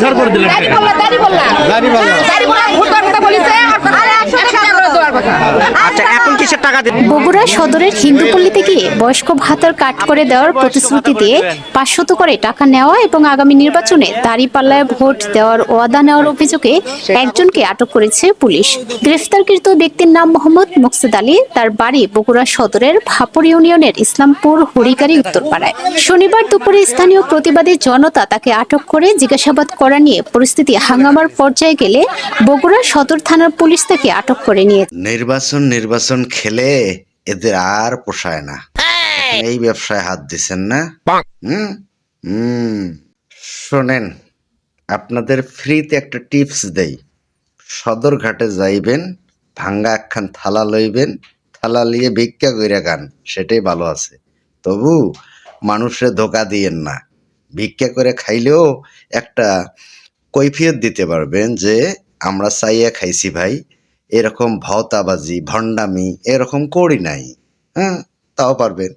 ঝড় করে দিলেন। আচ্ছা, এখন কিসের টাকা দিন? বগুড়া সদরের হিন্দুপল্লীতে গিয়ে বয়স্ক ভাতার কাট করে দেওয়ার প্রতিশ্রুতি দিয়ে 500 করে টাকা নেওয়া এবং আগামী নির্বাচনে দাঁড়িপাল্লায় ভোট দেওয়ার ওয়াদা নেওয়ার অভিযোগে একজনকে আটক করেছে পুলিশ। গ্রেফতারকৃত ব্যক্তির নাম মোহাম্মদ মুকসেদ আলী। তার বাড়ি বগুড়া সদরের ভাপুর ইউনিয়নের ইসলামপুর হরিগাড়ি উত্তরপাড়ায়। শনিবার দুপুরে স্থানীয় প্রতিবাদী জনতা তাকে আটক করে জিজ্ঞাসাবাদ করা নিয়ে পরিস্থিতি হাঙ্গামার পর্যায়ে গেলে বগুড়া সদর থানার পুলিশ তাকে আটক করে নিয়ে নির্বাচন খেলে এদের আর পোষায় না। এই ব্যবসায় হাত দিছেন না? হুম হুম শোনেন, আপনাদের ফ্রিতে একটা টিপস দেই। সদরঘাটে যাইবেন, ভাঙ্গা একখান থালা লইবেন, থালা লিয়ে ভিক্ষা কইরা খান, সেটাই ভালো আছে। তবু মানুষে ধোকা দিয়েন না। ভিক্ষা করে খাইলেও একটা কৈফিয়ত দিতে পারবেন যে আমরা চাইয়া খাইছি ভাই, এরকম ভওতাবাজি ভণ্ডামি এরকম করি নাই। হ্যাঁ, তাও পারবেন।